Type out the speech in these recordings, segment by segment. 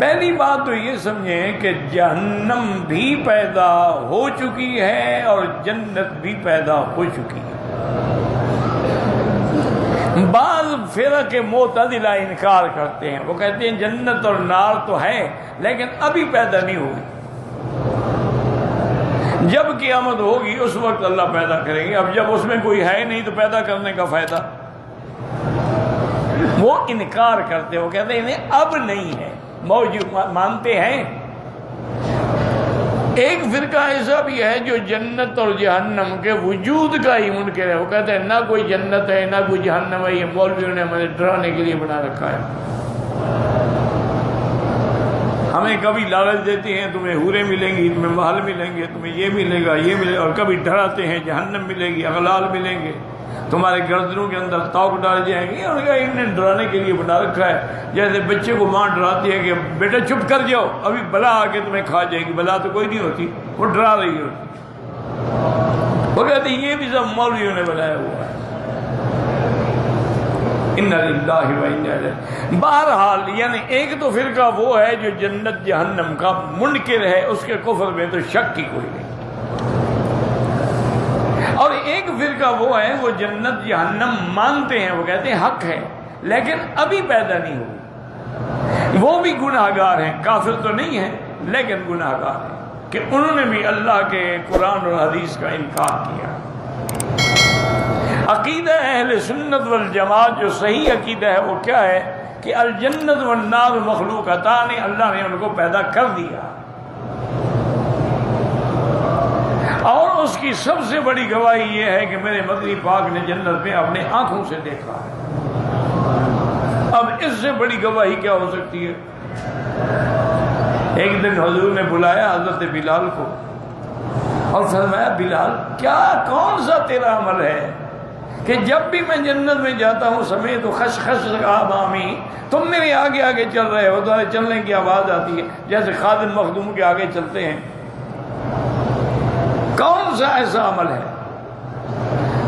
پہلی بات تو یہ سمجھیں کہ جہنم بھی پیدا ہو چکی ہے اور جنت بھی پیدا ہو چکی ہے۔ بعض فرق معتزلہ انکار کرتے ہیں، وہ کہتے ہیں جنت اور نار تو ہے لیکن ابھی پیدا نہیں ہوگی، جب قیامت ہوگی اس وقت اللہ پیدا کریں گے، اب جب اس میں کوئی ہے نہیں تو پیدا کرنے کا فائدہ۔ وہ انکار کرتے ہیں، وہ کہتے ہیں انہیں اب نہیں ہے، موجود مانتے ہیں۔ ایک فرقہ ایسا بھی ہے جو جنت اور جہنم کے وجود کا ہی منکر ہے، وہ کہتے ہیں نہ کوئی جنت ہے نہ کوئی جہنم ہے، یہ مولویوں نے ہمیں ڈرانے کے لیے بنا رکھا ہے۔ ہمیں کبھی لالچ دیتے ہیں تمہیں حوریں ملیں گی، تمہیں محل ملیں گے، تمہیں یہ ملے گا یہ ملے گا، اور کبھی ڈراتے ہیں جہنم ملے گی، اغلال ملیں گے، تمہارے گردنوں کے اندر توق ڈال جائیں گے، اور انہیں ڈرانے کے لیے بنا رکھا ہے۔ جیسے بچے کو ماں ڈراتی ہے کہ بیٹا چپ کر جاؤ ابھی بلا آ کے تمہیں کھا جائے گی، بلا تو کوئی نہیں ہوتی، وہ ڈرا رہی ہوتی۔ وہ کہتے ہیں یہ بھی سب مولویوں نے بنایا ہوا ہے۔ اِنَّ لِلَّهِ وَإِنَّا إِلَيْهِ۔ بہرحال یعنی ایک تو فرقہ وہ ہے جو جنت جہنم کا منکر ہے، اس کے کفر میں تو شک کی کوئی نہیں، اور ایک فرقہ وہ ہے وہ جنت جہنم مانتے ہیں، وہ کہتے ہیں حق ہے لیکن ابھی پیدا نہیں ہوئی۔ وہ بھی گناہگار ہیں، کافر تو نہیں ہیں لیکن گناہگار ہیں کہ انہوں نے بھی اللہ کے قرآن اور حدیث کا انکار کیا۔ عقیدہ اہل سنت والجماعت جو صحیح عقیدہ ہے وہ کیا ہے کہ الجنت والنار مخلوقتان، اللہ نے ان کو پیدا کر دیا، اور اس کی سب سے بڑی گواہی یہ ہے کہ میرے مدنی پاک نے جنت میں اپنے آنکھوں سے دیکھا ہے۔ اب اس سے بڑی گواہی کیا ہو سکتی ہے؟ ایک دن حضور نے بلایا حضرت بلال کو اور فرمایا بلال کیا کون سا تیرا عمل ہے کہ جب بھی میں جنت میں جاتا ہوں سمیت خشخش امامی، تم میرے آگے آگے چل رہے ہو، تمہارے چلنے کی آواز آتی ہے جیسے خادم مخدوم کے آگے چلتے ہیں، کون سا ایسا عمل ہے؟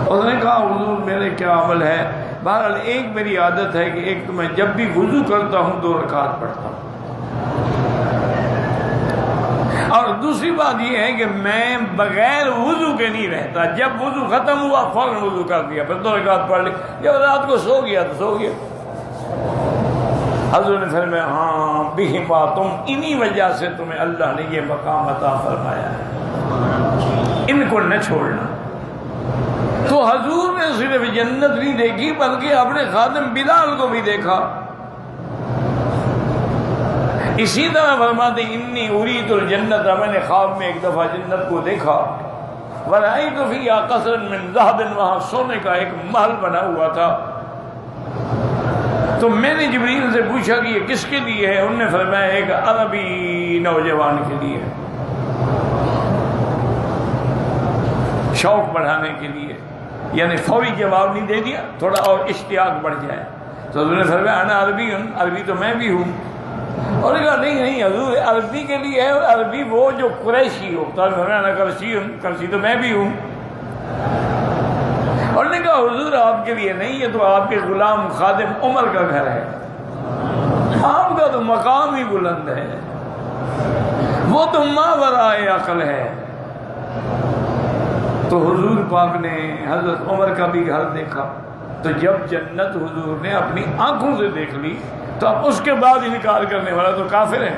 اس نے کہا حضور میرے کیا عمل ہے؟ بہرحال ایک میری عادت ہے کہ ایک تو میں جب بھی وضو کرتا ہوں 2 رکعت پڑھتا ہوں، اور دوسری بات یہ ہے کہ میں بغیر وضو کے نہیں رہتا، جب وضو ختم ہوا فوراً وضو کر دیا، پھر 2 رکعت پڑھ لی، جب رات کو سو گیا تو سو گیا۔ حضور نے فرمایا ہاں بہما، تم انہی وجہ سے تمہیں اللہ نے یہ مقام عطا فرمایا ہے، ان کو نہ چھوڑنا۔ تو حضور نے صرف جنت نہیں دیکھی بلکہ اپنے خادم بلال کو بھی دیکھا۔ اسی طرح فرماتے انی ارید الجنت، میں نے خواب میں ایک دفعہ جنت کو دیکھا، ورأیت فیہا قصرا من ذہب، وہاں سونے کا ایک محل بنا ہوا تھا۔ تو میں نے جبریل سے پوچھا کہ یہ کس کے لیے ہے؟ انہوں نے فرمایا ایک عربی نوجوان کے لیے، شوق بڑھانے کے لیے، یعنی فوری جواب نہیں دے دیا، تھوڑا اور اشتیاق بڑھ جائے۔ تو حضور نے فرمایا انا عربی، عربی تو میں بھی ہوں۔ اور کہا نہیں حضور عربی کے لیے ہے، عربی وہ جو قریشی ہو، تو فرمایا کرسی ہوں، کرسی تو میں بھی ہوں۔ اور نے کہا حضور آپ کے لیے نہیں، یہ تو آپ کے غلام خادم عمر کا گھر ہے، آپ کا تو مقام ہی بلند ہے، وہ تو ماورائے عقل ہے۔ تو حضور پاک نے حضرت عمر کا بھی گھر دیکھا، تو جب جنت حضور نے اپنی آنکھوں سے دیکھ لی تو اب اس کے بعد انکار کرنے والا تو کافر ہے،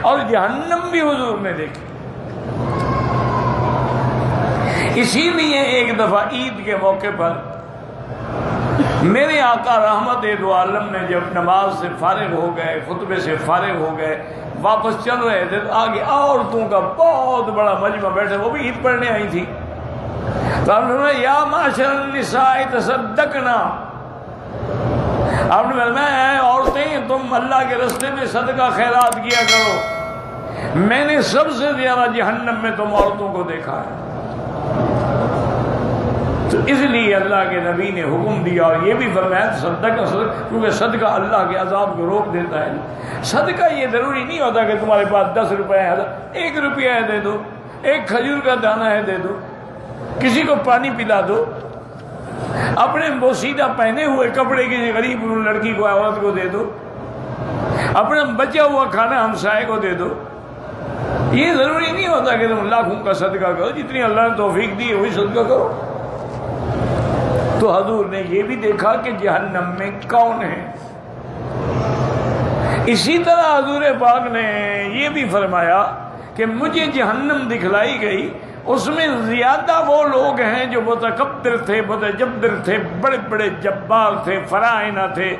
اور جہنم بھی حضور نے دیکھی۔ اسی لیے ایک دفعہ عید کے موقع پر میرے آقا رحمت دو عالم نے جب نماز سے فارغ ہو گئے، خطبے سے فارغ ہو گئے، واپس چل رہے تھے تو آگے عورتوں کا بہت بڑا مجمع بیٹھا، وہ بھی عید پڑھنے آئی تھی۔ تو آپ نے فرمایا یا معاشر النساء تصدقنا، آپ نے فرمایا اے عورتیں تم اللہ کے راستے میں صدقہ خیرات کیا کرو، میں نے سب سے زیادہ جہنم میں تم عورتوں کو دیکھا ہے۔ تو اس لیے اللہ کے نبی نے حکم دیا، اور یہ بھی فرمایا صدقہ، کیونکہ صدقہ اللہ کے عذاب کو روک دیتا ہے۔ صدقہ یہ ضروری نہیں ہوتا کہ تمہارے پاس 10 روپے ہے، 1 روپیہ ہے دے دو، 1 کھجور کا دانہ ہے دے دو، کسی کو پانی پلا دو، اپنے بوسیدہ پہنے ہوئے کپڑے کسی غریب لڑکی کو عورت کو دے دو، اپنا بچا ہوا کھانا ہمسائے کو دے دو. یہ ضروری نہیں ہوتا کہ تم لاکھوں کا صدقہ کرو، جتنی اللہ نے توفیق دی ہے وہی صدقہ کرو. تو حضور نے یہ بھی دیکھا کہ جہنم میں کون ہے. اسی طرح حضور پاک نے یہ بھی فرمایا کہ مجھے جہنم دکھلائی گئی، اس میں زیادہ وہ لوگ ہیں جو متکبر تھے، متجبر تھے، بڑے بڑے جبار تھے، فرائنہ تھے،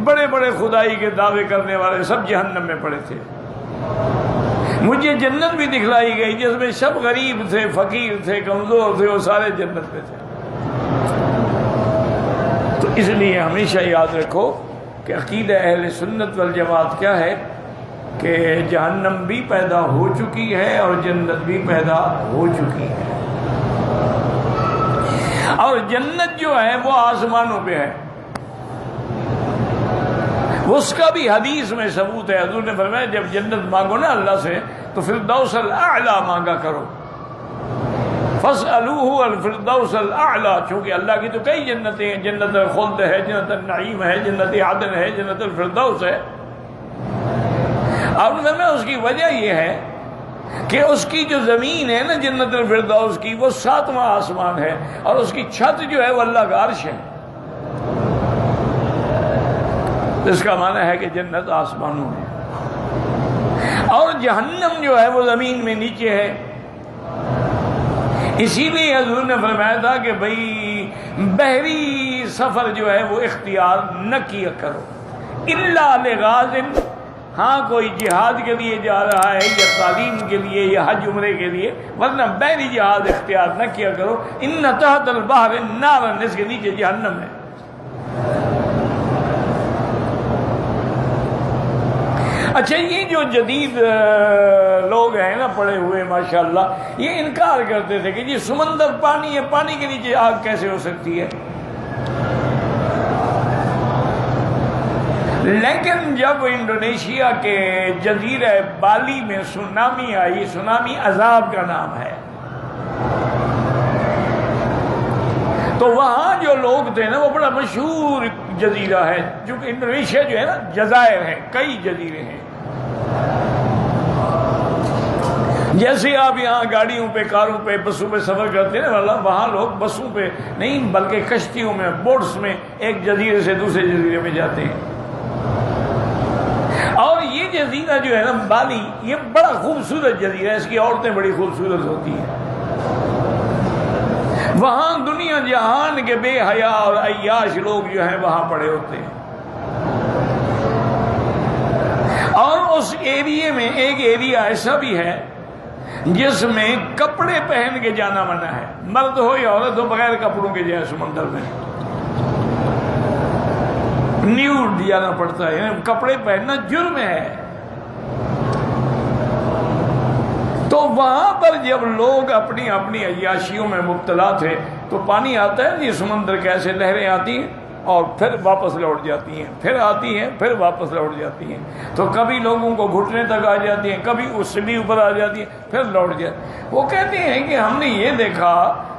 بڑے بڑے خدائی کے دعوے کرنے والے، سب جہنم میں پڑے تھے. مجھے جنت بھی دکھلائی گئی جس میں سب غریب تھے، فقیر تھے، کمزور تھے، وہ سارے جنت میں تھے. تو اس لیے ہمیشہ یاد رکھو کہ عقیدہ اہل سنت والجماعت کیا ہے کہ جہنم بھی پیدا ہو چکی ہے اور جنت بھی پیدا ہو چکی ہے. اور جنت جو ہے وہ آسمانوں پہ ہے، اس کا بھی حدیث میں ثبوت ہے. حضور نے فرمایا جب جنت مانگو نا اللہ سے تو فردوس الاعلی مانگا کرو، فاسألوہ الفردوس الاعلی. چونکہ اللہ کی تو کئی جنتیں ہیں، جنت الخلد ہے، جنت النعیم ہے، جنت عدن ہے، جنت الفردوس ہے. اب میں اس کی وجہ یہ ہے کہ اس کی جو زمین ہے نا جنت الفردوس کی، وہ 7واں آسمان ہے، اور اس کی چھت جو ہے وہ اللہ کا عرش ہے. اس کا معنی ہے کہ جنت آسمانوں میں، اور جہنم جو ہے وہ زمین میں نیچے ہے. اسی لیے حضور نے فرمایا تھا کہ بھئی بحری سفر جو ہے وہ اختیار نہ کیا کرو الا لغاز. ہاں کوئی جہاد کے لیے جا رہا ہے یا تعلیم کے لیے یا حج عمرے کے لیے، ورنہ بحری جہاد اختیار نہ کیا کرو. ان تحت البحر نارا، اس کے نیچے جہنم ہے. اچھا، یہ جو جدید لوگ ہیں نا پڑے ہوئے ماشاءاللہ، یہ انکار کرتے تھے کہ جی سمندر پانی ہے، پانی کے نیچے آگ کیسے ہو سکتی ہے. لیکن جب انڈونیشیا کے جزیرہ بالی میں سونامی آئی، سونامی عذاب کا نام ہے، تو وہاں جو لوگ تھے نا وہ بڑا مشہور جزیرہ ہے، جو کہ انڈونیشیا جو ہے نا جزائر ہیں، کئی جزیرے ہیں. جیسے آپ یہاں گاڑیوں پہ، کاروں پہ، بسوں پہ سفر کرتے ہیں نا، وہاں لوگ بسوں پہ نہیں بلکہ کشتیوں میں، بوٹس میں ایک جزیرے سے دوسرے جزیرے میں جاتے ہیں. اور یہ جزیرہ جو ہے نا بالی، یہ بڑا خوبصورت جزیرہ ہے، اس کی عورتیں بڑی خوبصورت ہوتی ہیں. وہاں دنیا جہان کے بے حیا اور عیاش لوگ جو ہیں وہاں پڑے ہوتے ہیں. اور اس ایریے میں ایک ایریا ایسا بھی ہے جس میں کپڑے پہن کے جانا منع ہے، مرد ہو یا عورت ہو بغیر کپڑوں کے جائے سمندر میں، نیوڈ جانا پڑتا ہے، یعنی کپڑے پہننا جرم ہے. تو وہاں پر جب لوگ اپنی اپنی عیاشیوں میں مبتلا تھے تو پانی آتا ہے یہ سمندر کیسے لہریں آتی ہیں اور پھر واپس لوٹ جاتی ہیں، پھر آتی ہیں پھر واپس لوٹ جاتی ہیں. تو کبھی لوگوں کو گھٹنے تک آ جاتی ہیں، کبھی اس سے بھی اوپر آ جاتی ہیں، پھر لوٹ جاتی ہیں. وہ کہتے ہیں کہ ہم نے یہ دیکھا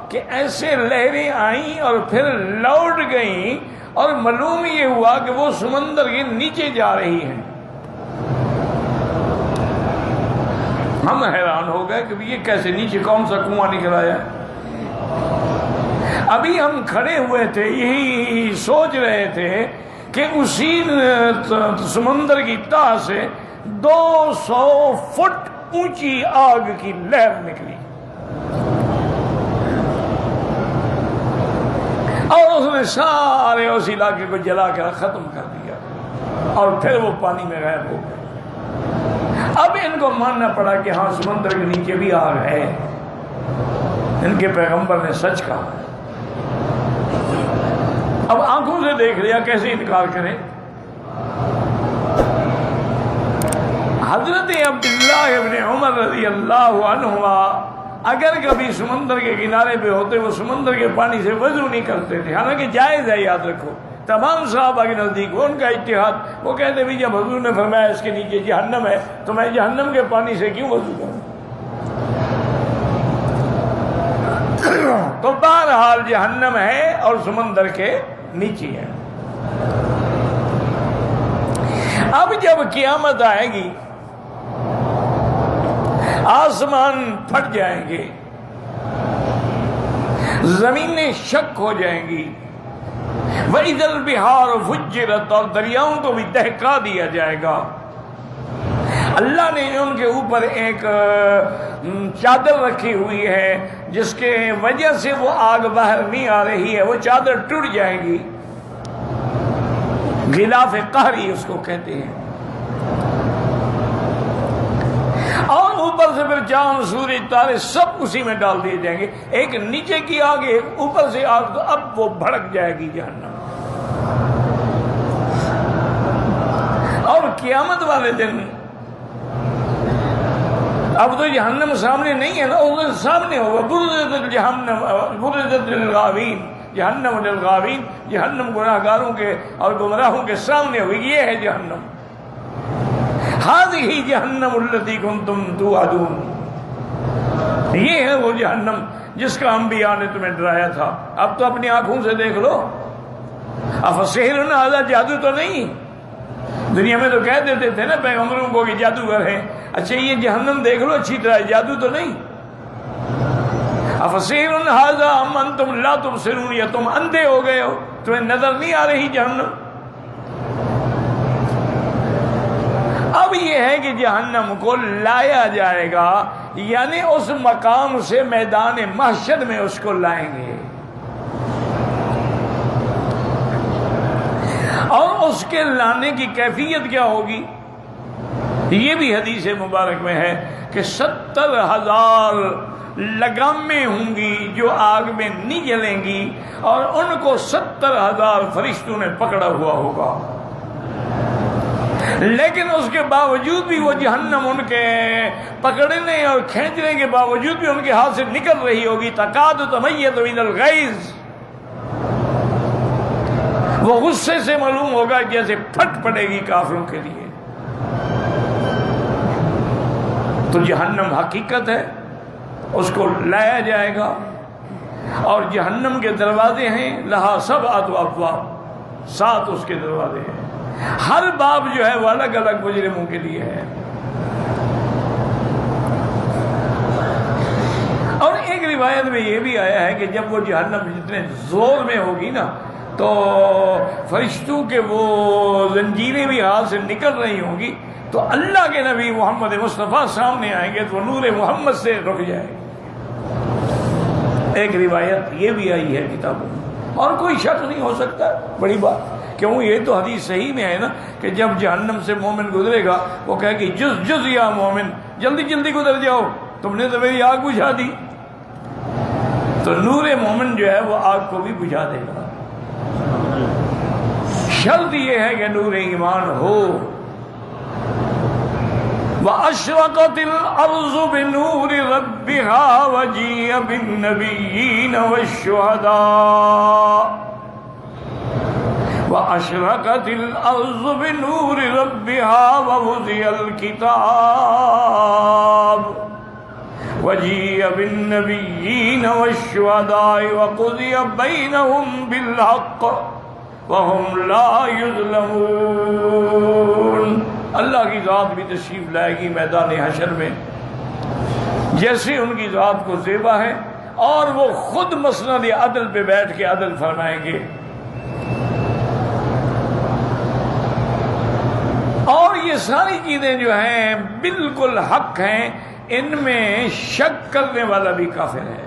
کہ ایسے لہریں آئیں اور پھر لوٹ گئیں، اور معلوم یہ ہوا کہ وہ سمندر کے نیچے جا رہی ہیں. ہم حیران ہو گئے کہ یہ کیسے، نیچے کون سا کنواں نکل آیا ہے. ابھی ہم کھڑے ہوئے تھے یہی سوچ رہے تھے کہ اسی سمندر کی تہ سے 200 فٹ اونچی آگ کی لہر نکلی، اور اس نے سارے اس علاقے کو جلا کر ختم کر دیا، اور پھر وہ پانی میں غائب ہو گئے. اب ان کو ماننا پڑا کہ ہاں سمندر کے نیچے بھی آگ ہے، ان کے پیغمبر نے سچ کہا. اب آنکھوں سے دیکھ لیا، کیسے انکار کریں. حضرت عبداللہ ابن عمر رضی اللہ عنہما اگر کبھی سمندر کے کنارے پہ ہوتے وہ سمندر کے پانی سے وضو نہیں کرتے تھے، حالانکہ جائز ہے، یاد رکھو تمام صحابہ کے نزدیک وہ ان کا اجتہاد. وہ کہتے بھی جب حضور نے فرمایا اس کے نیچے جہنم ہے تو میں جہنم کے پانی سے کیوں وضو کروں. تو بہرحال جہنم ہے اور سمندر کے نیچے ہے. اب جب قیامت آئے گی آسمان پھٹ جائیں گے، زمینیں شک ہو جائیں گی، وَإِذَا الْبِحَارُ فُجِّرَتْ، اور دریاؤں کو بھی دہکا دیا جائے گا۔ اللہ نے ان کے اوپر ایک چادر رکھی ہوئی ہے جس کے وجہ سے وہ آگ باہر نہیں آ رہی ہے، وہ چادر ٹوٹ جائے گی، غلاف قہری اس کو کہتے ہیں، اور اوپر سے پھر چاند سورج تارے سب اسی میں ڈال دیے جائیں گے، ایک نیچے کی آگ ایک اوپر سے آگ، تو اب وہ بھڑک جائے گی جہنم۔ اور قیامت والے دن اب تو جہنم سامنے نہیں ہے نا، اس دن سامنے ہوگا، برزت جہنم، برزت للغاوین، جہنم للغاوین، جہنم گناہگاروں کے اور گمراہوں کے سامنے ہوگی، یہ ہے جہنم، ہذہ جہنم التی کنتم توعدون، یہ ہے وہ جہنم جس کا انبیاء نے تمہیں ڈرایا تھا، اب تو اپنی آنکھوں سے دیکھ لو۔ افسحر ھذا، جادو تو نہیں، دنیا میں تو کہہ دیتے تھے نا پیغمبروں کو کہ جادوگر ہے، اچھا یہ جہنم دیکھ لو اچھی طرح، جادو تو نہیں۔ افسحر ھذا ام انتم لا تبصرون، یا تم اندھے ہو گئے ہو، تمہیں نظر نہیں آ رہی جہنم؟ اب یہ ہے کہ جہنم کو لایا جائے گا، یعنی اس مقام سے میدان محشر میں اس کو لائیں گے، اور اس کے لانے کی کیفیت کیا ہوگی؟ یہ بھی حدیث مبارک میں ہے کہ 70,000 لگامیں ہوں گی جو آگ میں نہیں جلیں گی، اور ان کو 70,000 فرشتوں نے پکڑا ہوا ہوگا، لیکن اس کے باوجود بھی وہ جہنم ان کے پکڑنے اور کھینچنے کے باوجود بھی ان کے ہاتھ سے نکل رہی ہوگی، تکاد تمیز من الغیظ، وہ غصے سے معلوم ہوگا جیسے پھٹ پڑے گی کافروں کے لیے۔ تو جہنم حقیقت ہے، اس کو لایا جائے گا، اور جہنم کے دروازے ہیں، لہا 7 ابواب، 7 اس کے دروازے ہیں، ہر باب جو ہے وہ الگ الگ مجرموں کے لیے ہے۔ اور ایک روایت میں یہ بھی آیا ہے کہ جب وہ جہنم جتنے زور میں ہوگی نا، تو فرشتوں کے وہ زنجیریں بھی ہاتھ سے نکل رہی ہوں گی، تو اللہ کے نبی محمد مصطفیٰ سامنے آئیں گے تو وہ نور محمد سے رک جائے گا۔ ایک روایت یہ بھی آئی ہے کتابوں میں، اور کوئی شک نہیں ہو سکتا، بڑی بات، کیوں یہ تو حدیث صحیح میں ہے نا کہ جب جہنم سے مومن گزرے گا وہ کہے کہ جز جز یا مومن، جلدی جلدی گزر جاؤ، تم نے تو میری آگ بجھا دی، تو نور مومن جو ہے وہ آگ کو بھی بجھا دے گا۔ شرط یہ ہے کہ نور ایمان ہو۔ وَأَشْرَقَتِ الْأَرْضُ بِنُورِ رَبِّهَا وَجِيءَ بِالنَّبِيِّينَ وَالشُّهَدَاءِ وَأَشْرَقَتِ الْأَرْضُ بِنُورِ رَبِّهَا وَوُضِعَ الْكِتَابُ وَجِيءَ بِالنَّبِيِّينَ وَالشُّهَدَاءِ وَقُضِيَ بَيْنَهُم بِالْحَقِّ وَهُمْ لَا يُظْلَمُونَ۔ اللہ کی ذات بھی تشریف لائے گی میدان حشر میں، جیسے ان کی ذات کو زیبا ہے، اور وہ خود مسند عدل پہ بیٹھ کے عدل فرمائیں گے، اور یہ ساری چیزیں جو ہیں بالکل حق ہیں، ان میں شک کرنے والا بھی کافر ہے۔